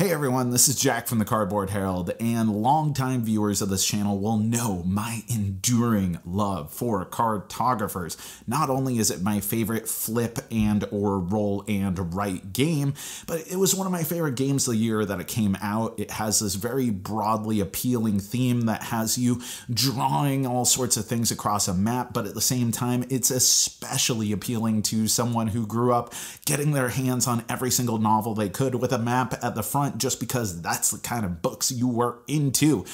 Hey everyone, this is Jack from the Cardboard Herald, and longtime viewers of this channel will know my enduring love for cartographers. Not only is it my favorite flip and or roll and write game, but it was one of my favorite games of the year that it came out. It has this very broadly appealing theme that has you drawing all sorts of things across a map, but at the same time, it's especially appealing to someone who grew up getting their hands on every single novel they could with a map at the front, just because that's the kind of books you were into.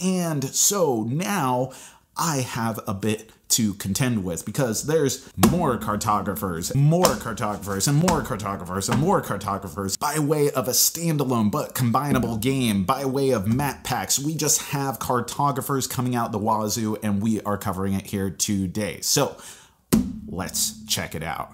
And so now I have a bit to contend with, because there's more cartographers, and more cartographers, and more cartographers, and more cartographers by way of a standalone but combinable game, by way of map packs. We just have cartographers coming out the wazoo, and we are covering it here today. So let's check it out.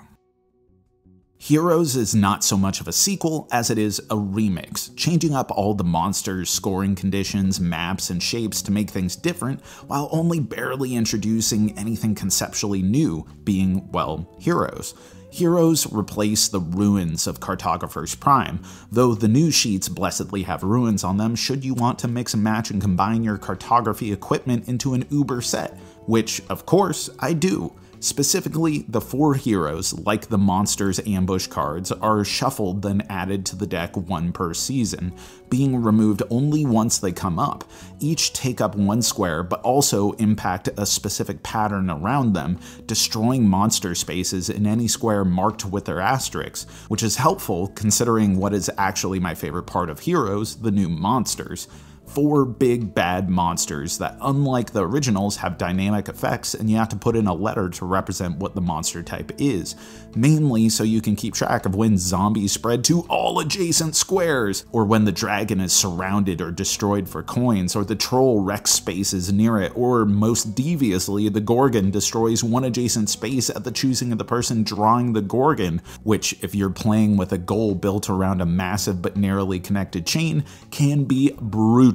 Heroes is not so much of a sequel as it is a remix, changing up all the monsters, scoring conditions, maps, and shapes to make things different, while only barely introducing anything conceptually new, being, well, Heroes. Heroes replace the ruins of Cartographer's Prime, though the new sheets blessedly have ruins on them should you want to mix and match and combine your cartography equipment into an uber set, which, of course, I do. Specifically, the 4 heroes, like the Monsters Ambush cards, are shuffled then added to the deck 1 per season, being removed only once they come up. Each take up 1 square, but also impact a specific pattern around them, destroying monster spaces in any square marked with their asterisks, which is helpful considering what is actually my favorite part of Heroes, the new monsters. 4 big bad monsters that, unlike the originals, have dynamic effects, and you have to put in a letter to represent what the monster type is, mainly so you can keep track of when zombies spread to all adjacent squares, or when the dragon is surrounded or destroyed for coins, or the troll wrecks spaces near it, or most deviously, the gorgon destroys 1 adjacent space at the choosing of the person drawing the gorgon, which, if you're playing with a goal built around a massive but narrowly connected chain, can be brutal.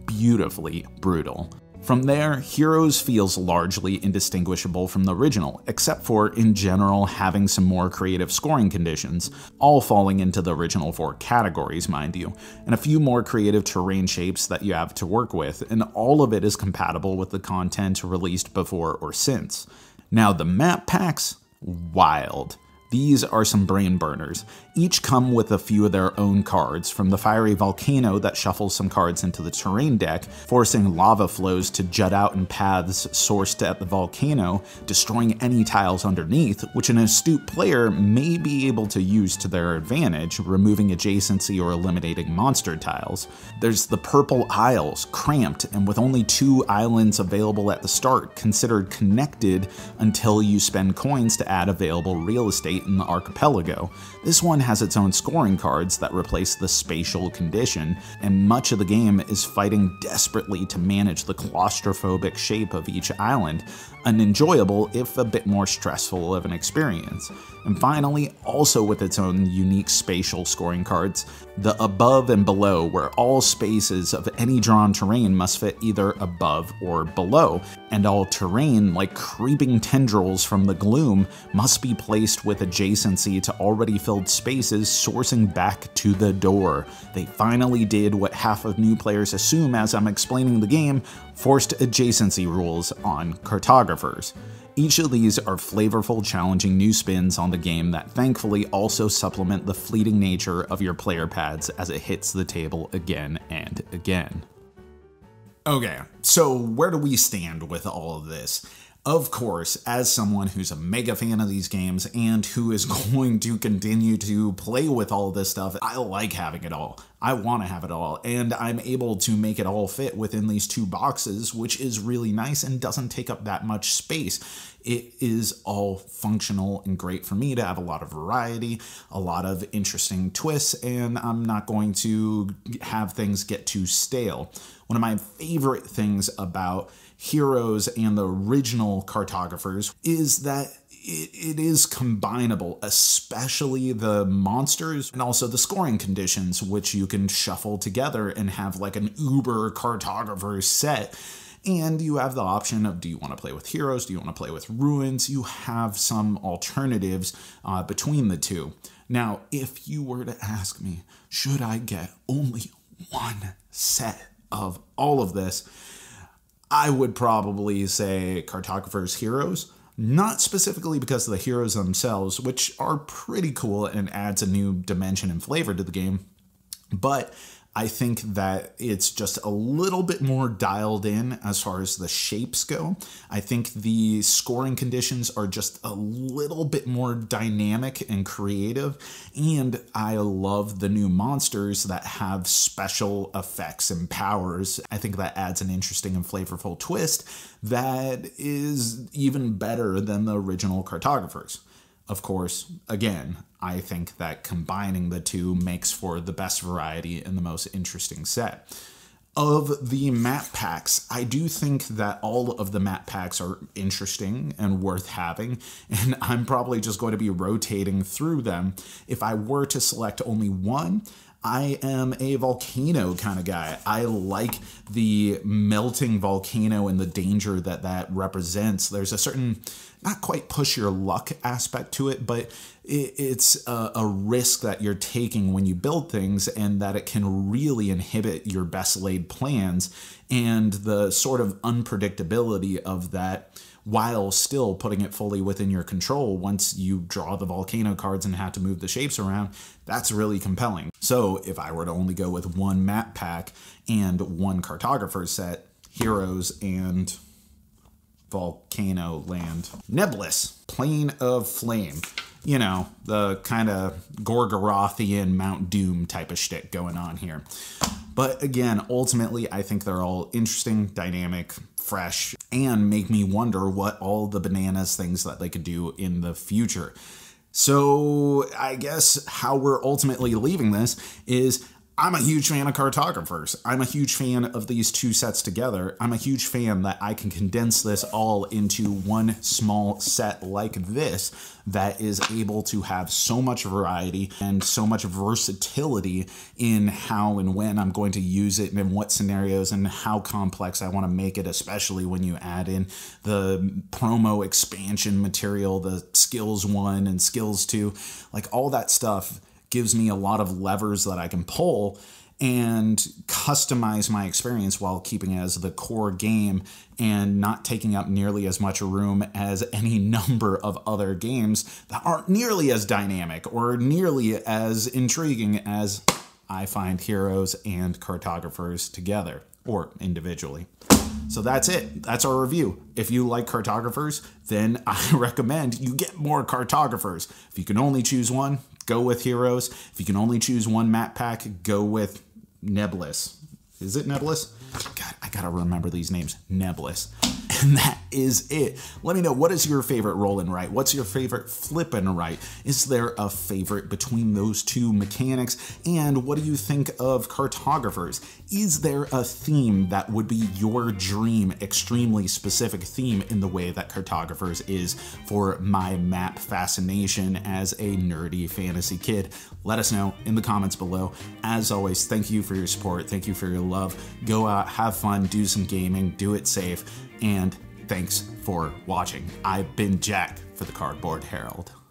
Beautifully brutal. From there, Heroes feels largely indistinguishable from the original, except for, in general, having some more creative scoring conditions, all falling into the original 4 categories, mind you, and a few more creative terrain shapes that you have to work with, and all of it is compatible with the content released before or since. Now, the map packs? Wild. These are some brain burners. Each come with a few of their own cards, from the fiery volcano that shuffles some cards into the terrain deck, forcing lava flows to jut out in paths sourced at the volcano, destroying any tiles underneath, which an astute player may be able to use to their advantage, removing adjacency or eliminating monster tiles. There's the Purple Isles, cramped and with only 2 islands available at the start, considered connected until you spend coins to add available real estate in the archipelago. This one has its own scoring cards that replace the spatial condition, and much of the game is fighting desperately to manage the claustrophobic shape of each island, an enjoyable, if a bit more stressful of an experience. And finally, also with its own unique spatial scoring cards, the Above and Below, where all spaces of any drawn terrain must fit either above or below, and all terrain, like creeping tendrils from the gloom, must be placed with adjacency to already filled spaces sourcing back to the door. They finally did what half of new players assume as I'm explaining the game, forced adjacency rules on cartographers. Each of these are flavorful, challenging new spins on the game that thankfully also supplement the fleeting nature of your player pads as it hits the table again and again. Okay, so where do we stand with all of this? Of course, as someone who's a mega fan of these games and who is going to continue to play with all of this stuff, I like having it all. I want to have it all, and I'm able to make it all fit within these 2 boxes, which is really nice and doesn't take up that much space. It is all functional and great for me to have a lot of variety, a lot of interesting twists, and I'm not going to have things get too stale. One of my favorite things about Heroes and the original cartographers is that it is combinable, especially the monsters and also the scoring conditions, which you can shuffle together and have like an uber cartographer set. And you have the option of, do you want to play with heroes? Do you want to play with ruins? You have some alternatives between the two. Now, if you were to ask me, should I get only one set of all of this, I would probably say Cartographer's Heroes. Not specifically because of the heroes themselves, which are pretty cool and adds a new dimension and flavor to the game, but I think that it's just a little bit more dialed in as far as the shapes go. I think the scoring conditions are just a little bit more dynamic and creative, and I love the new monsters that have special effects and powers. I think that adds an interesting and flavorful twist that is even better than the original Cartographers. Of course, again, I think that combining the two makes for the best variety and the most interesting set. Of the map packs, I do think that all of the map packs are interesting and worth having, and I'm probably just going to be rotating through them. If I were to select only one, I am a volcano kind of guy. I like the melting volcano and the danger that that represents. There's a certain, not quite push your luck aspect to it, but it's a risk that you're taking when you build things, and that it can really inhibit your best laid plans, and the sort of unpredictability of that, while still putting it fully within your control once you draw the volcano cards and have to move the shapes around. That's really compelling. So if I were to only go with one map pack and one cartographer set, heroes and volcano land. Nebulous, Plane of Flame. You know, the kind of Gorgorothian Mount Doom type of shtick going on here. But again, ultimately, I think they're all interesting, dynamic, fresh, and make me wonder what all the bananas things that they could do in the future. So I guess how we're ultimately leaving this is, I'm a huge fan of Cartographers. I'm a huge fan of these two sets together. I'm a huge fan that I can condense this all into one small set like this that is able to have so much variety and so much versatility in how and when I'm going to use it and in what scenarios and how complex I want to make it, especially when you add in the promo expansion material, the skills 1 and skills 2, like all that stuff gives me a lot of levers that I can pull and customize my experience while keeping it as the core game and not taking up nearly as much room as any number of other games that aren't nearly as dynamic or nearly as intriguing as I find Heroes and Cartographers together or individually. So that's it. That's our review. If you like Cartographers, then I recommend you get more Cartographers. If you can only choose one, go with Heroes. If you can only choose one map pack, go with Nebulous. Is it Nebulous? God, I gotta remember these names. Nebulous. And that is it. Let me know, what is your favorite roll and write? What's your favorite flip and write? Is there a favorite between those two mechanics? And what do you think of Cartographers? Is there a theme that would be your dream, extremely specific theme in the way that Cartographers is for my map fascination as a nerdy fantasy kid? Let us know in the comments below. As always, thank you for your support. Thank you for your love. Go out, have fun, do some gaming, do it safe, and thanks for watching. I've been Jack for the Cardboard Herald.